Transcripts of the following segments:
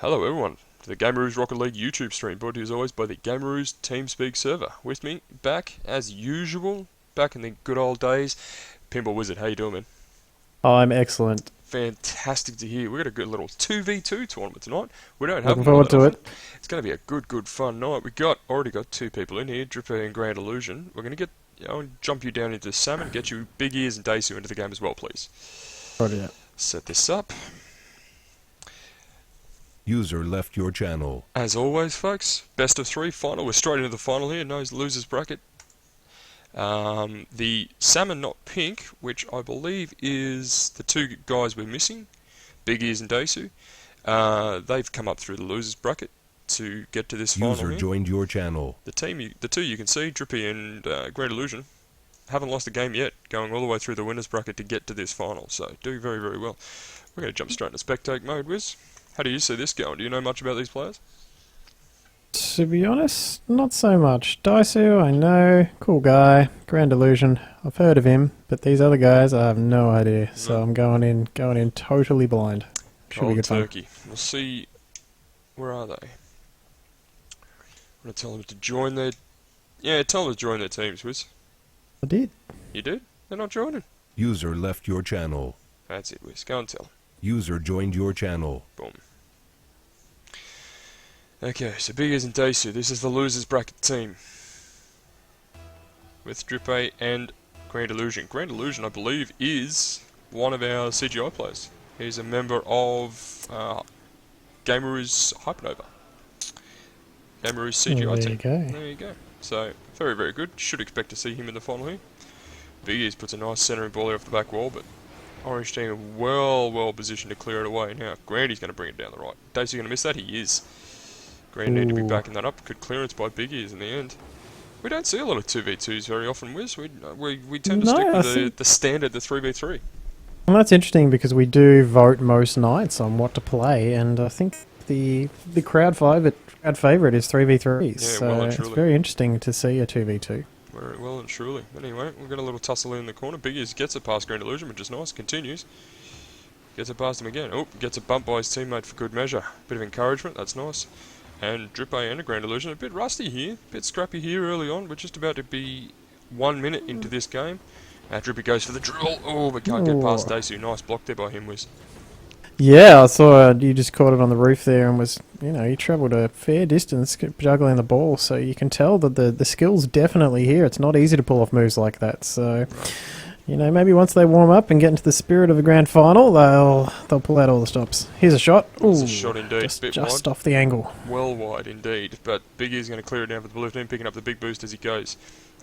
Hello everyone to the Gameroos Rocket League YouTube stream, brought to you as always by the Gameroos TeamSpeak server. With me, back as usual, back in the good old days, Pinball Wizard. How you doing, man? I'm excellent. Fantastic to hear. We've got a good little 2v2 tournament tonight. We don't have Looking them all forward that to often. it. It's going to be a good fun night. Already got two people in here, Dripper and Grand Illusion. We're going to jump you down into Salmon, get you Big Ears and Daisu into the game as well, please. Already out. Set this up. User left your channel. As always, folks, best of three final. We're straight into the final here. No losers bracket. The salmon, not pink, which I believe is the two guys we're missing, Big Ears and Daisu. They've come up through the losers bracket to get to this final User here. joined your channel. The two you can see, Drippy and Great Illusion, haven't lost a game yet, going all the way through the winners bracket to get to this final. So doing very well. We're going to jump straight into spectate mode, Wiz. How do you see this going? Do you know much about these players? To be honest, not so much. Daisu, I know. Cool guy. Grand Illusion. I've heard of him, but these other guys, I have no idea. So I'm going in totally blind. Should be Cold good fun. turkey. We'll see. Where are they? I'm going to tell them to join their... Yeah, tell them to join their teams, Wiz. I did. You did? They're not joining. User left your channel. That's it, Wiz. Go and tell them. User joined your channel. Boom. Okay, so Big Ears and Daisu. This is the losers bracket team. With Drippe and Grand Illusion. Grand Illusion, I believe, is one of our CGI players. He's a member of Gameroos Hypernova. Gameroos CGI There team. you go. There you go. So, very good. Should expect to see him in the final here. Big Ears puts a nice centering ball here off the back wall, but Orange team are well positioned to clear it away. Now, Grandy's going to bring it down the right. Daisu going to miss that? He is. Grand need to be Ooh. backing that up. Good clearance by Big Ears in the end. We don't see a lot of 2v2s very often, Wiz. We tend to No, stick I with think- the standard, the 3v3. Well, that's interesting because we do vote most nights on what to play, and I think the crowd favourite is 3v3s. Yeah, so well and it's truly. very interesting to see a 2v2. Very well and truly. Anyway, we've got a little tussle in the corner. Big Ears gets it past Grand Illusion, which is nice. Continues. Gets it past him again. Oh, gets a bump by his teammate for good measure. Bit of encouragement, that's nice. And Drippe and a Grand Illusion, a bit rusty here, a bit scrappy here early on. We're just about to be 1 minute into this game. Drippe goes for the drill. Oh, but can't get past Ooh. Daisu. Nice block there by him, Wiz. Yeah, I saw you just caught it on the roof there and was, you travelled a fair distance juggling the ball, so you can tell that the skill's definitely here. It's not easy to pull off moves like that, so, maybe once they warm up and get into the spirit of a grand final, they'll pull out all the stops. Here's a shot. It's a Ooh, shot indeed. just Bit just wide. off the angle. Well wide indeed. But Big E's going to clear it down for the blue team, picking up the big boost as he goes.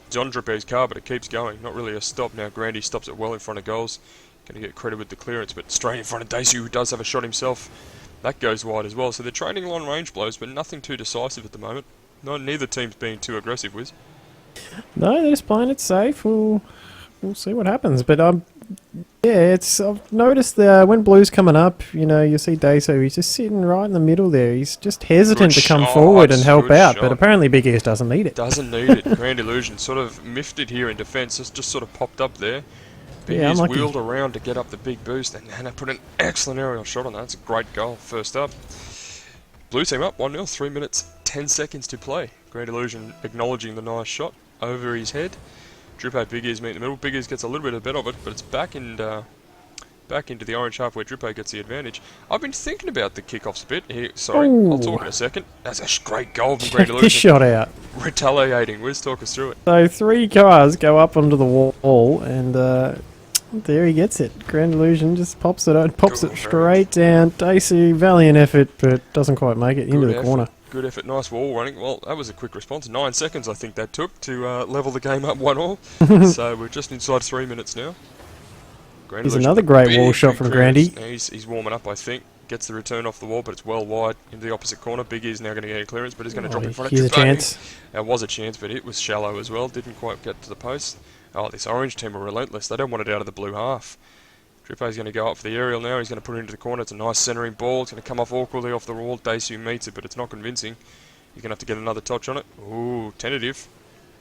It's on Drippe's car, but it keeps going. Not really a stop now. Grandy stops it well in front of goals. Going to get credit with the clearance, but straight in front of Daisu, who does have a shot himself. That goes wide as well. So they're trading long range blows, but nothing too decisive at the moment. Neither team's being too aggressive, Wiz. No, they're just playing it safe. We'll see what happens. But yeah, I've noticed that when blue's coming up, you see Daiso. He's just sitting right in the middle there. He's just hesitant Good to come shot, forward and help good out. shot. But apparently, Big Ears doesn't need it. Doesn't need it. Grand Illusion sort of miffed it here in defence. Just sort of popped up there. Big Yeah, E's unlucky. wheeled around to get up the big boost, and I put an excellent aerial shot on that. That's a great goal. First up. Blue team up 1-0, 3 minutes, 10 seconds to play. Grand Illusion acknowledging the nice shot over his head. Drippe Big Ears meet in the middle. Big Ears gets a little bit of bet of it, but it's back into the orange half where Drippe gets the advantage. I've been thinking about the kickoffs a bit. Here, sorry, I'll talk in a second. That's a great goal from Grand Check this Illusion. shot out. Retaliating. Wiz, talk us through it. So 3 cars go up onto the wall, and there he gets it. Grand Illusion just pops it out, pops Good it straight down. Daisu, valiant effort, but doesn't quite make it into the effort. corner. Good effort, nice wall running. Well, that was a quick response. 9 seconds, I think that took to level the game up 1-all. So we're just inside 3 minutes now. Grand Here's Illusion another with great big, wall shot big from clearance. Grandy. Now he's warming up, I think. Gets the return off the wall, but it's well wide into the opposite corner. Big E's now going to get a clearance, but he's going to drop in front of Here's a Drippe. chance. There was a chance, but it was shallow as well. Didn't quite get to the post. Oh, this orange team are relentless. They don't want it out of the blue half. Drippe's going to go up for the aerial now. He's going to put it into the corner. It's a nice centering ball. It's going to come off awkwardly off the wall. Daisu meets it, but it's not convincing. You're going to have to get another touch on it. Ooh, tentative.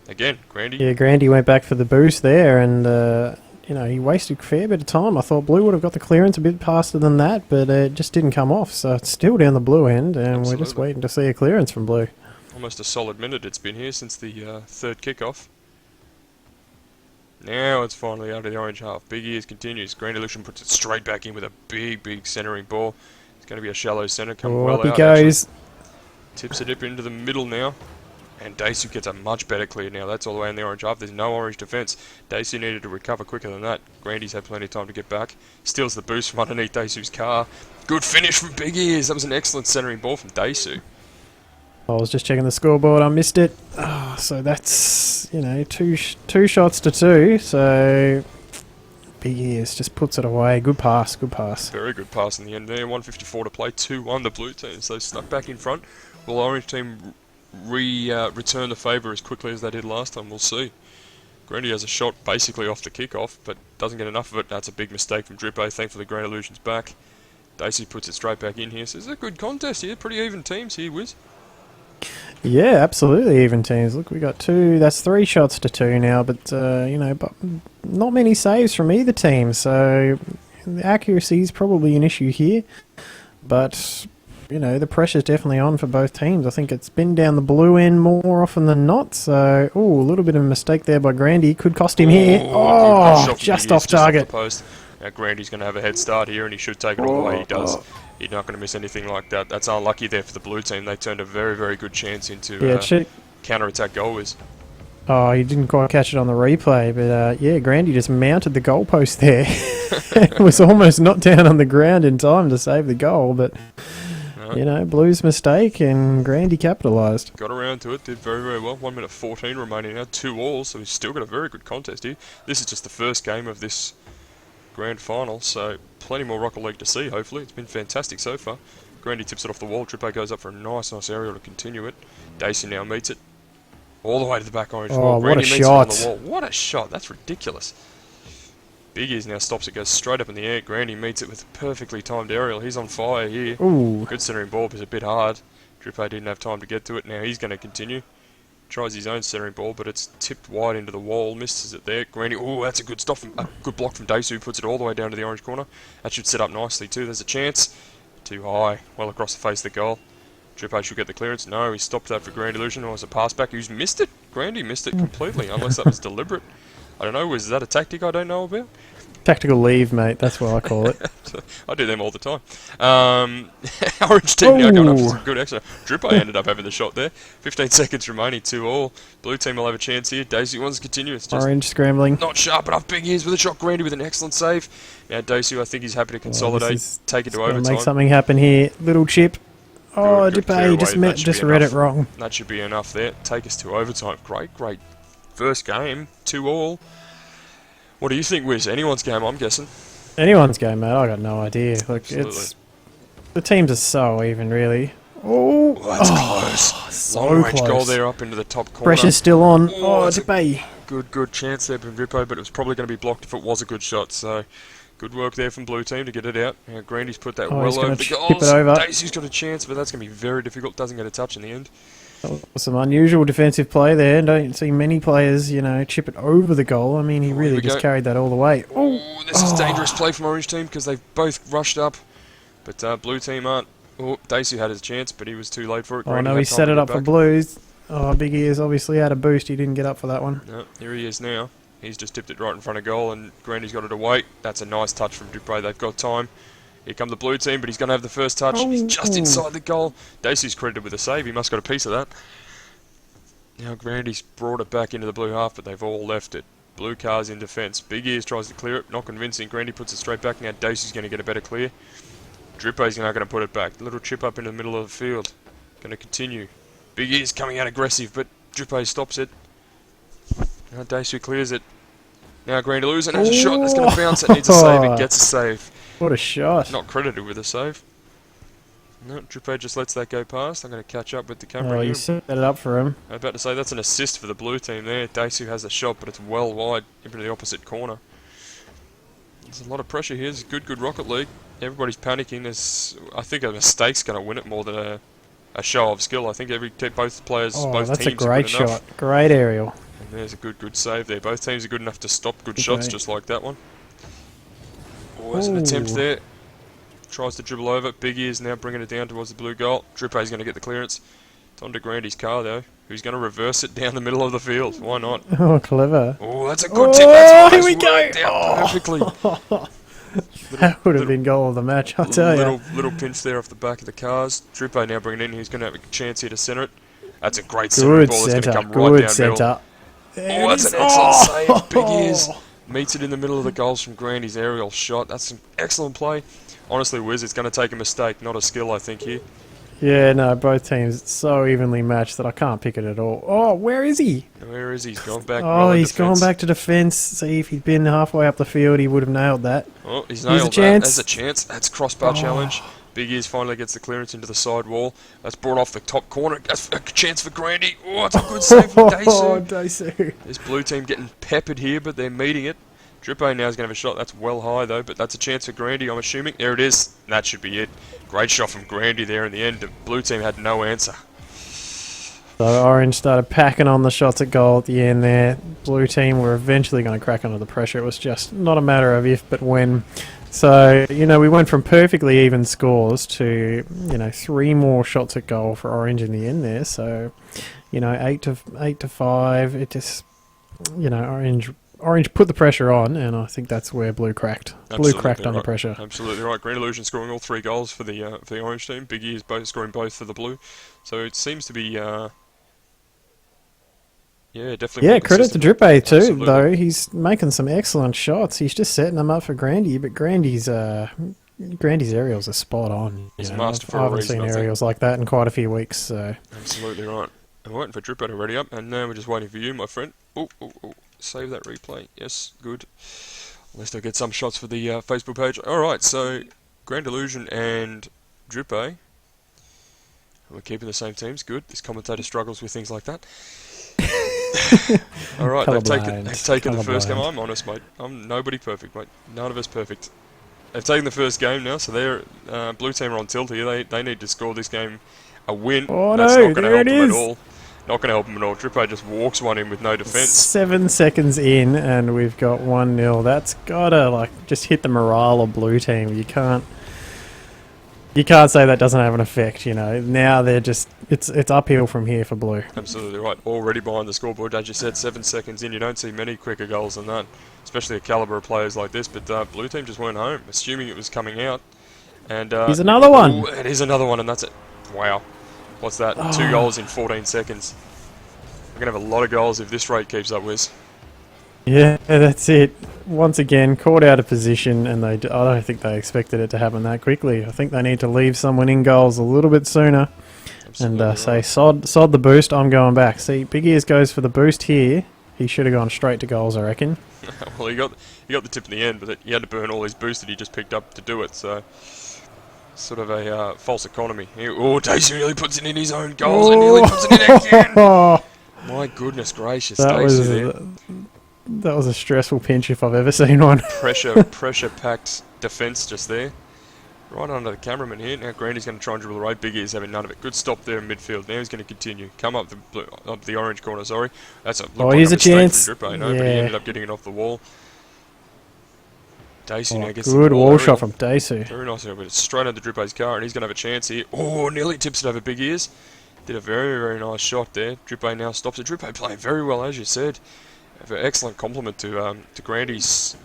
Again, Grandy. Yeah, Grandy went back for the boost there, and you know, he wasted a fair bit of time. I thought Blue would have got the clearance a bit faster than that, but it just didn't come off. So it's still down the Blue end, and we're just waiting to see a clearance from Blue. Almost a solid minute it's been here since the third kickoff. Now it's finally out of the orange half. Big Ears continues. Grand Illusion puts it straight back in with a big centering ball. It's going to be a shallow centre. Come well Up he out. goes. Actually. Tips it up into the middle now. And Daisu gets a much better clear now. That's all the way in the orange half. There's no orange defence. Daisu needed to recover quicker than that. Grandy's had plenty of time to get back. Steals the boost from underneath Daisu's car. Good finish from Big Ears. That was an excellent centering ball from Daisu. I was just checking the scoreboard. I missed it. Oh, so that's, you know, two shots to 2. So Big Ears just puts it away. Good pass. Good pass. Very good pass in the end there. 1:54 to play. 2-1 the blue team. So stuck back in front. Will orange team return the favour as quickly as they did last time? We'll see. Grandy has a shot basically off the kickoff, but doesn't get enough of it. That's a big mistake from Drippo. Thankfully, Grand Illusion's back. Daisy puts it straight back in here. So it's a good contest here. Pretty even teams here, Wiz. Yeah, absolutely even teams. Look, we got 2. That's 3 shots to 2 now, but you know, but not many saves from either team. So the accuracy is probably an issue here, but you know, the pressure's definitely on for both teams. I think it's been down the blue end more often than not. So, a little bit of a mistake there by Grandy. Could cost him here. Oh, just off target. Just off the post. Now Grandy's going to have a head start here, and he should take it all the way he does. He's not going to miss anything like that. That's unlucky there for the blue team. They turned a very good chance into counter-attack goal, Wiz. Oh, he didn't quite catch it on the replay, but yeah, Grandy just mounted the goalpost there. It was almost not down on the ground in time to save the goal, but you know, Blue's mistake, and Grandy capitalised. Got around to it, did very well. 1:14 remaining now, 2-2, so he's still got a very good contest here. This is just the first game of this grand final, so plenty more Rocket League to see, hopefully. It's been fantastic so far. Grandy tips it off the wall. Trippo goes up for a nice aerial to continue it. Daisy now meets it. All the way to the back orange wall. What a meets shot. it on the wall. What a shot. That's ridiculous. Big Ears now stops it, goes straight up in the air. Grandy meets it with a perfectly timed aerial. He's on fire here. Ooh. Good centering ball, but it's a bit hard. Trippo didn't have time to get to it. Now he's going to continue. Tries his own centering ball, but it's tipped wide into the wall. Misses it there. Grandy, that's a good stop. A good block from Daisu. Puts it all the way down to the orange corner. That should set up nicely too. There's a chance. Too high. Well across the face of the goal. Trippo should get the clearance. No, he stopped that for Grand Illusion. It was a pass back. Who's missed it? Grandy missed it completely, unless that was deliberate. I don't know. Was that a tactic I don't know about? Tactical leave, mate. That's what I call it. I do them all the time. Orange team now going up for some good action. Drippo ended up having the shot there. 15 seconds remaining, 2-2. Blue team will have a chance here. Daisy wants to continue. It's just Orange scrambling. not sharp enough. Big Ears with a shot. Grandy with an excellent save. Now Daisy, I think he's happy to consolidate, take it to overtime. Make something happen here. Little chip. Oh, Good Dippe just read it wrong. That should be enough there. Take us to overtime. Great first game. 2-2. What do you think, Wiz? Anyone's game, I'm guessing. Anyone's game, mate. I got no idea. Look, Absolutely. the teams are so even, really. Oh, that's close. So Long range close. goal there up into the top corner. Pressure's still on. Oh, that's Dippe. Good chance there from Vippo, but it was probably going to be blocked if it was a good shot. So, good work there from Blue Team to get it out. Now, Grandy's put that well over the goals. Daisy's got a chance, but that's going to be very difficult. Doesn't get a touch in the end. Some unusual defensive play there. Don't see many players, you know, chip it over the goal. I mean, he really just carried that all the way. Oh, this is dangerous play from Orange Team because they've both rushed up, but Blue Team aren't. Oh, Daisy had his chance, but he was too late for it. Oh no, he set it up for Blues. Oh, Big Ears obviously had a boost. He didn't get up for that one. No, here he is now. He's just tipped it right in front of goal, and Grandy's got it away. That's a nice touch from Dupre. They've got time. Here come the Blue Team, but he's going to have the first touch. He's just inside the goal. Daisy's credited with a save. He must have got a piece of that. Now Grandy's brought it back into the blue half, but they've all left it. Blue car's in defence. Big Ears tries to clear it. Not convincing. Grandy puts it straight back. Now Daisy's going to get a better clear. Drippo's now going to put it back. Little chip up into the middle of the field. Going to continue. Big Ears coming out aggressive, but Drippo stops it. Now Daisy clears it. Now Grand Illusion has a shot that's going to bounce. It needs a save. It gets a save. What a shot. Not credited with a save. No, Drippo just lets that go past. I'm going to catch up with the camera here. You set it up for him. I'm about to say that's an assist for the blue team there. Daisy has a shot, but it's well wide into the opposite corner. There's a lot of pressure here. It's good Rocket League. Everybody's panicking. I think a mistake's going to win it more than a show of skill. I think both players, both that's teams a great shot. Great aerial. And there's a good save there. Both teams are good enough to stop good shots, just like that one. Oh, there's an attempt Ooh. there. Tries to dribble over. Big Ears now bringing it down towards the blue goal. Drippay's going to get the clearance. It's on to Grandy's car, though, who's going to reverse it down the middle of the field. Why not? Oh, clever. Oh, that's a good tip. That's here we worked go. out perfectly. That would have been goal of the match, I'll tell you. Little pinch there off the back of the cars. Drippay now bringing it in. He's going to have a chance here to centre it. That's a great centering Good ball. It's going to centre. come right Good down centre. middle. Oh, that's an excellent save. Big Ears meets it in the middle of the goals from Grandy's aerial shot. That's an excellent play. Honestly, Wiz, it's going to take a mistake, not a skill, I think, here. Yeah, no, both teams so evenly matched that I can't pick it at all. Oh, where is he? Where is he? He's gone back. Oh, well in he's gone defence. back to defence. See, if he'd been halfway up the field, he would have nailed that. Oh, he's Here's a nailed that. chance. There's a chance. That's crossbar Oh. challenge. Big Ears finally gets the clearance into the side wall. That's brought off the top corner. That's a chance for Grandy. Oh, it's a good save from Oh, Daisu. Daisu. This blue team getting peppered here, but they're meeting it. Drippay now is going to have a shot. That's well high, though, but that's a chance for Grandy, I'm assuming. There it is. That should be it. Great shot from Grandy there in the end. The blue team had no answer. So Orange started packing on the shots at goal at the end there. Blue team were eventually going to crack under the pressure. It was just not a matter of if, but when. So, you know, we went from perfectly even scores to, you know, 3 more shots at goal for Orange in the end there. So, you know, 8 to 5. It just, you know, Orange put the pressure on, and I think that's where Blue cracked. Blue cracked under right. pressure. Absolutely right. Green Illusion scoring all 3 goals for the Orange team. Big Ears both scoring both for the Blue. So it seems to be, yeah, definitely. Yeah, more credit to consistent. Drippay too, Absolutely. though. He's making some excellent shots. He's just setting them up for Grandy, but Grandy's aerials are spot on. He's a know. master for I a haven't reason, seen I think. aerials like that in quite a few weeks. So Absolutely right. And we're waiting for Drippay to ready up, and now we're just waiting for you, my friend. Oh, save that replay. Yes, good. At least I'll get some shots for the Facebook page. Alright, so Grand Illusion and Drippay. We're keeping the same teams. Good. This commentator struggles with things like that. Alright, they've taken the first game. I'm honest, mate. I'm nobody perfect, mate. None of us perfect. They've taken the first game now, so they're blue team are on tilt here. They need to score this game a win. Oh, That's no, not going to there help it them is. at all. Not going to help them at all. Drippay just walks one in with no defence. 7 seconds in, and we've got 1-0. That's gotta just hit the morale of Blue team. You can't say that doesn't have an effect. You know, now they're just it's uphill from here for Blue. Absolutely right. Already behind the scoreboard, as you said, 7 seconds in. You don't see many quicker goals than that, especially a calibre of players like this. But blue team just weren't home, assuming it was coming out. And Here's another one. Ooh, it is another one, and that's it. Wow. What's that? 2 goals in 14 seconds. We're going to have a lot of goals if this rate keeps up, Wiz. Yeah, that's it. Once again, caught out of position, and I don't think they expected it to happen that quickly. I think they need to leave someone in goals a little bit sooner. Absolutely And say, right. sod the boost, I'm going back. See, Big Ears goes for the boost here. He should have gone straight to goals, I reckon. Well, he got the tip in the end, but he had to burn all his boost that he just picked up to do it, so... Sort of a false economy. Daisu nearly puts it in his own goals and nearly puts it in again! My goodness gracious, Daisu there. That was a stressful pinch if I've ever seen one. Pressure-packed defence just there. Right under the cameraman here. Now Grandy's going to try and dribble the right. Big Ears having none of it. Good stop there in midfield. Now he's going to continue. Come up the orange corner, sorry. That's Here's a mistake chance. from Drippay, no, but he ended up getting it off the wall. Daisu now gets the Good ball wall aerial. shot from Daisu. Very nice, but it's straight under Drippay's car, and he's going to have a chance here. Oh, nearly tips it over Big Ears. Did a very, very nice shot there. Drippay now stops it. Drippay playing very well, as you said. An excellent compliment to Grandy's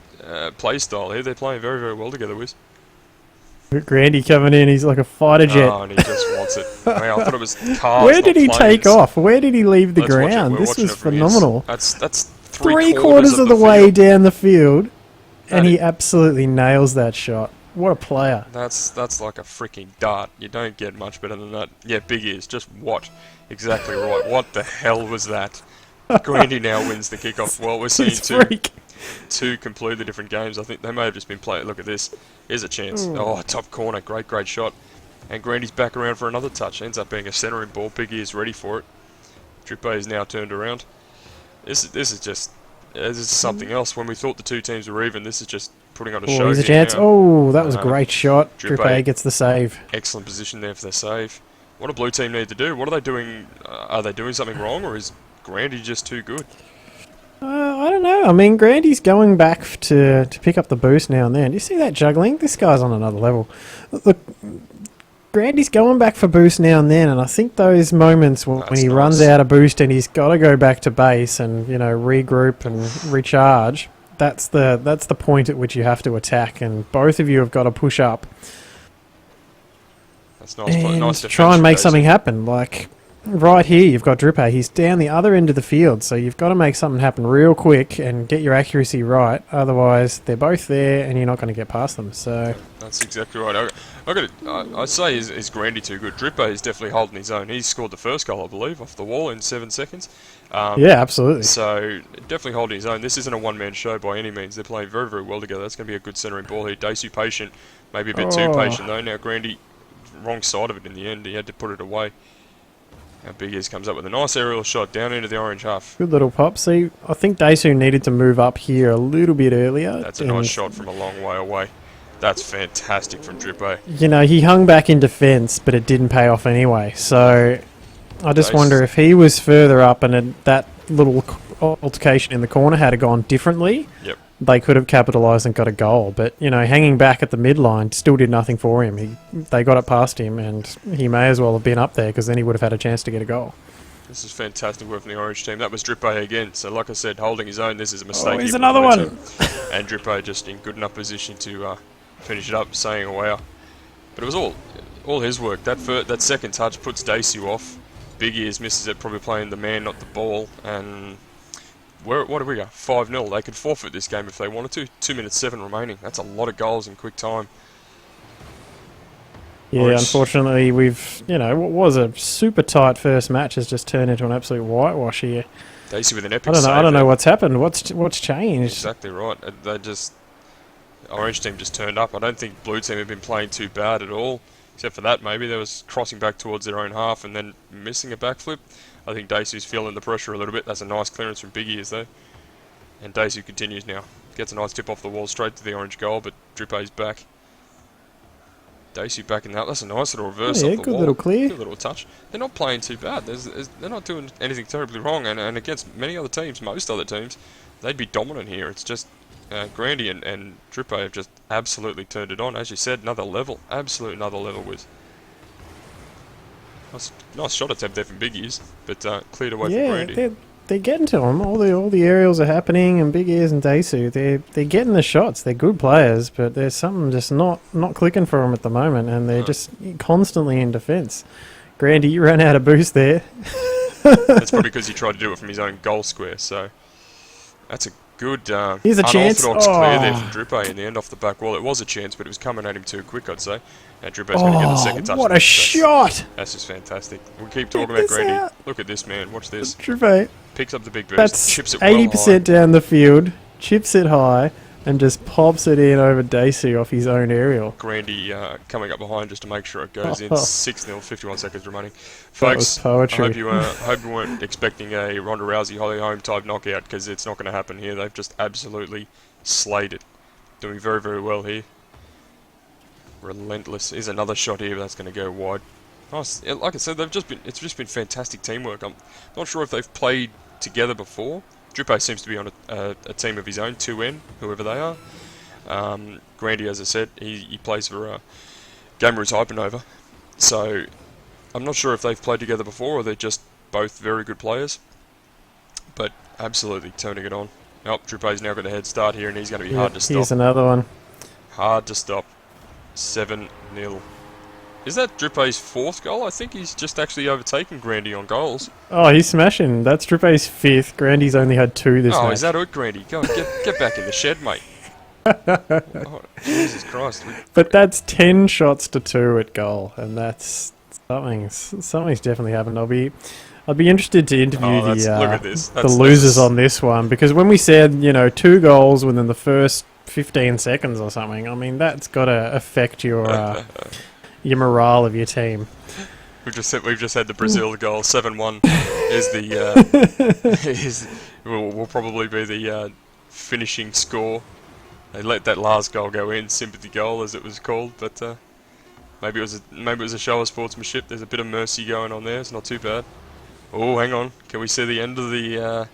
play style here. They're playing very, very well together, Wiz. Grandy coming in, he's like a fighter jet. Oh, and he just wants it. Wow, I thought it was cars. Where did not he planes. take off? Where did he leave the Let's watch it. ground? We're This watching was it from here. phenomenal. That's Three-quarters of the way field. down the field, and That he is- absolutely nails that shot. What a player. That's like a freaking dart. You don't get much better than that. Yeah, Big Ears. Just what? Exactly right. What the hell was that? Grandy now wins the kickoff. Well, we're seeing He's freak. two completely different games. I think they may have just been playing. Look at this. Here's a chance. Oh, top corner. Great shot. And Grandy's back around for another touch. Ends up being a centering ball. Big Ears ready for it. Drippay is now turned around. This is something else. When we thought the two teams were even, this is just putting on a show. Here's a here chance. now. Oh, that was a great shot. Drippay. Drippay gets the save. Excellent position there for their save. What do blue team need to do? What are they doing? Are they doing something wrong, or is Grandy just too good? I don't know. I mean, Grandy's going back to pick up the boost now and then. Do you see that juggling? This guy's on another level. Look, Grandy's going back for boost now and then, and I think those moments when That's he nice. runs out of boost and he's got to go back to base and, you know, regroup and recharge, that's the point at which you have to attack, and both of you have got to push up That's nice. and Nice defense try and from make Daisy. something happen. Like, right here, you've got Dripper. He's down the other end of the field, so you've got to make something happen real quick and get your accuracy right. Otherwise, they're both there, and you're not going to get past them. So That's exactly right. I say is Grandy too good? Dripper is definitely holding his own. He scored the first goal, I believe, off the wall in 7 seconds. yeah, absolutely. So definitely holding his own. This isn't a one-man show by any means. They're playing very, very well together. That's going to be a good centering ball here. Daisy patient, maybe a bit too patient though. Now Grandy, wrong side of it in the end. He had to put it away. Now Big Ears comes up with a nice aerial shot down into the orange half. Good little pop. See, I think Daisu needed to move up here a little bit earlier. That's a nice shot from a long way away. That's fantastic from Drippo. You know, he hung back in defence, but it didn't pay off anyway. So I just wonder if he was further up and that little altercation in the corner had gone differently. Yep. They could have capitalised and got a goal, but you know, hanging back at the midline still did nothing for him. They got it past him, and he may as well have been up there because then he would have had a chance to get a goal. This is fantastic work from the orange team. That was Drippo again. So like I said, holding his own. This is a mistake. here's he another wanted one. to. And Drippo just in good enough position to finish it up, saying a wow. But it was all his work. That second touch puts Daisy off. Big Ears misses it, probably playing the man, not the ball. And what do we go? 5-0. They could forfeit this game if they wanted to. 2 minutes 7 remaining. That's a lot of goals in quick time. Yeah, Orange. unfortunately, what was a super tight first match has just turned into an absolute whitewash here. Daisy with an epic I don't know. save I don't know there. what's happened. What's changed? Exactly right. Orange team just turned up. I don't think blue team have been playing too bad at all. Except for that, maybe they was crossing back towards their own half and then missing a backflip. I think Daisy's feeling the pressure a little bit. That's a nice clearance from Big Ears though. And Daisy continues now. Gets a nice tip off the wall straight to the orange goal, but Drippe's back. Daisy back in that. That's a nice little reverse Yeah, off the good wall. little clear. Good little touch. They're not playing too bad. They're not doing anything terribly wrong. And against many other teams, most other teams, they'd be dominant here. It's just Grandy and Drippo have just absolutely turned it on. As you said, another level. Absolute another level with. Nice shot attempt there from Big Ears, but cleared away from Yeah, Grandy. they're getting to him. All the aerials are happening, and Big Ears and Daisu, they're getting the shots. They're good players, but there's something just not clicking for them at the moment, and they're just constantly in defence. Grandy, you ran out of boost there. That's probably because he tried to do it from his own goal square, so that's a good Here's a chance. unorthodox clear there Oh. from Drippo in the end off the back wall. It was a chance, but it was coming at him too quick, I'd say. And Drippo's going to get the second touch. What a That's- shot! That's just fantastic. We keep talking Check about this Grandy. out. Look at this man. Watch this. Trippe. Picks up the big burst. That's Chips it well 80% down the field, chips it high, and just pops it in over Daisu off his own aerial. high. Grandy coming up behind just to make sure it goes in. Oh. 6-0, 51 seconds remaining. That was Folks, I poetry. hope you weren't expecting a Ronda Rousey Holly Holm type knockout, because it's not going to happen here. They've just absolutely slayed it. Doing very, very well here. Relentless. Here's another shot here, but that's going to go wide. Nice. Yeah, like I said, it's just been fantastic teamwork. I'm not sure if they've played together before. Drippo seems to be on a team of his own, 2N, whoever they are. Grandy, as I said, he plays for Gameroos Hypernova. So I'm not sure if they've played together before or they're just both very good players. But absolutely turning it on. Oh, Drippo's now got a head start here and he's going to be hard to stop. Here's another one. Hard to stop. 7-0. Is that Drippe's 4th goal? I think he's just actually overtaken Grandy on goals. Oh, he's smashing. That's Trippe's 5th. Grandy's only had 2 this Oh, match. is that it, Grandy? Go on, get back in the shed, mate. Oh, Jesus Christ. But that's 10 shots to 2 at goal, and that's something's definitely happened. I'd be interested to interview Oh, look at this. the losers on this one, because when we said 2 goals within the first 15 seconds or something, I mean that's got to affect your morale of your team. We've just had the Brazil goal. 7-1 is the will probably be the finishing score. They let that last goal go in, sympathy goal as it was called, but maybe it was a show of sportsmanship. There's a bit of mercy going on there. It's not too bad. Oh, hang on. Can we see the end of the?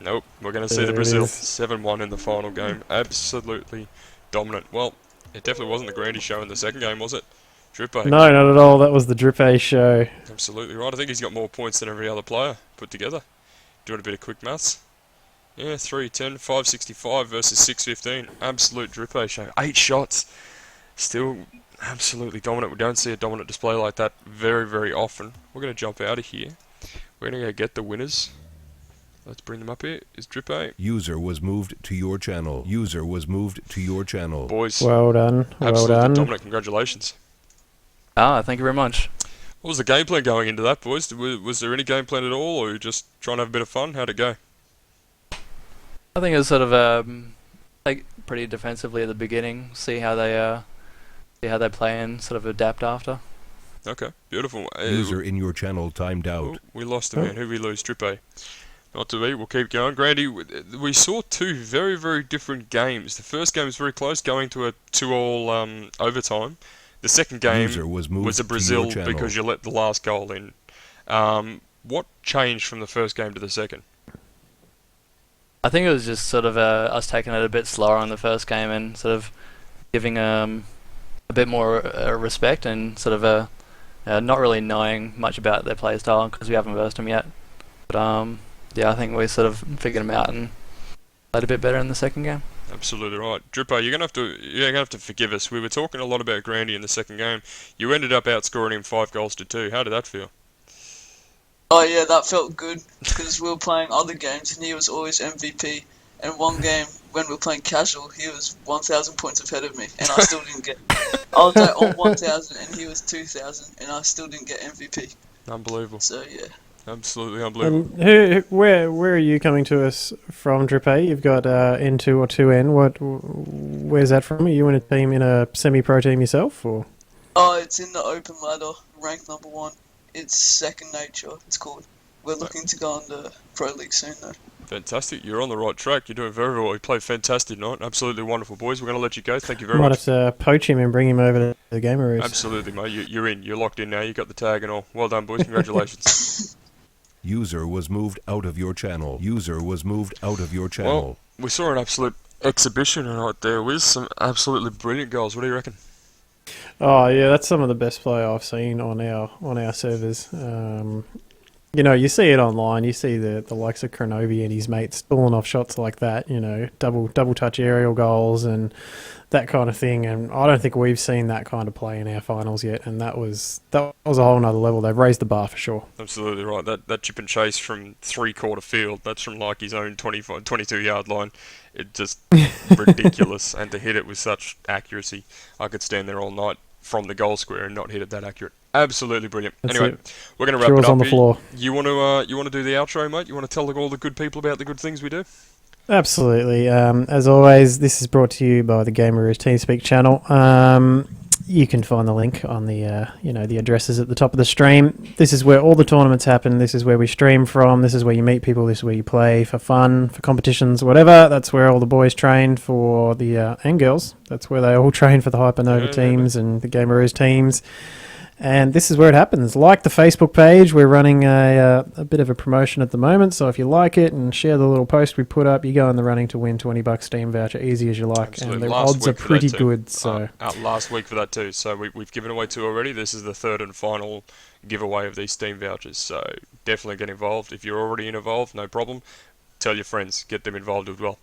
Nope, we're going to see the There it Brazil is. 7-1 in the final game. Absolutely dominant. Well, it definitely wasn't the Grandy show in the second game, was it? Drippe. No, not at all. That was the Drippe show. Absolutely right. I think he's got more points than every other player put together. Doing a bit of quick maths. Yeah, 310, 565 versus 615. Absolute Drippe show. 8 shots. Still absolutely dominant. We don't see a dominant display like that very, very often. We're going to jump out of here. We're going to go get the winners. Let's bring them up here. Is Drippe. User was moved to your channel. User was moved to your channel. Boys, Well done. Well absolutely done. dominant. Congratulations. Thank you very much. What was the game plan going into that, boys? Was there any game plan at all, or you just trying to have a bit of fun? How'd it go? I think it was sort of like pretty defensively at the beginning. See how they play and sort of adapt after. Okay, beautiful. User in your channel timed Oh, out. we lost a man. Who we lose? Drippe. Not to be. We'll keep going. Grandy, we saw two very, very different games. The first game was very close, going to a 2-all overtime. The second game User was moved was a to Brazil your channel. because you let the last goal in. What changed from the first game to the second? I think it was just sort of us taking it a bit slower on the first game and sort of giving a bit more respect and sort of not really knowing much about their play style because we haven't versed them yet. But yeah, I think we sort of figured them out and played a bit better in the second game. Absolutely right, Drippe. You're gonna have to forgive us. We were talking a lot about Grandy in the second game. You ended up outscoring him 5-2. How did that feel? Oh yeah, that felt good because we were playing other games and he was always MVP. And one game when we were playing casual, he was 1,000 points ahead of me, and I still didn't get. I was like on 1,000 and he was 2,000, and I still didn't get MVP. Unbelievable. So yeah. Absolutely unbelievable. Where are you coming to us from, Drippe? You've got N2 or 2N. Where's that from? Are you in a team, in a semi-pro team yourself, or? Oh, it's in the open ladder, rank number 1. It's Second Nature, it's called. We're looking to go on the Pro League soon though. Fantastic. You're on the right track. You're doing very well. You played fantastic tonight. Absolutely wonderful, boys. We're going to let you go. Thank you very Might much. have to poach him and bring him over to the Gameroos. Absolutely, mate. You're in. You're locked in now. You got the tag and all. Well done, boys. Congratulations. User was moved out of your channel. User was moved out of your channel. Well, we saw an absolute exhibition tonight there with some absolutely brilliant goals. What do you reckon? Oh yeah, that's some of the best play I've seen on our servers. You know, you see it online. You see the likes of Kronovi and his mates pulling off shots like that. You know, double touch aerial goals and that kind of thing. And I don't think we've seen that kind of play in our finals yet. And that was a whole nother level. They've raised the bar for sure. Absolutely right. That chip and chase from 3/4 field. That's from like his own 22-yard line. It just ridiculous. And to hit it with such accuracy, I could stand there all night from the goal square and not hit it that accurate. Absolutely brilliant. That's Anyway, it. we're going to wrap Jaws it up on the here. floor. You want to do the outro, mate? You want to tell all the good people about the good things we do? Absolutely. As always, this is brought to you by the Gameroos TeamSpeak channel. You can find the link on the the addresses at the top of the stream. This is where all the tournaments happen. This is where we stream from. This is where you meet people. This is where you play for fun, for competitions, whatever. That's where all the boys train for the and girls. That's where they all train for the Hypernova teams and the Gameroos teams. And this is where it happens. Like the Facebook page, we're running a bit of a promotion at the moment. So if you like it and share the little post we put up, you go in the running to win $20 Steam voucher, easy as you like. Absolutely. And the Last odds are week for that pretty too. good. So Out last week for that too. So we've given away 2 already. This is the 3rd and final giveaway of these Steam vouchers. So definitely get involved. If you're already involved, no problem. Tell your friends, get them involved as well.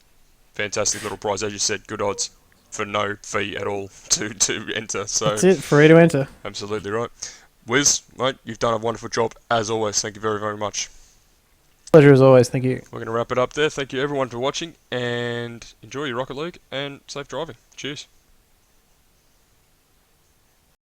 Fantastic little prize, as you said. Good odds for no fee at all to enter. So that's it, free to enter. absolutely right. Wiz, mate, you've done a wonderful job as always. Thank you very, very much. Pleasure as always. Thank you. We're going to wrap it up there. Thank you everyone for watching and enjoy your Rocket League and safe driving. Cheers.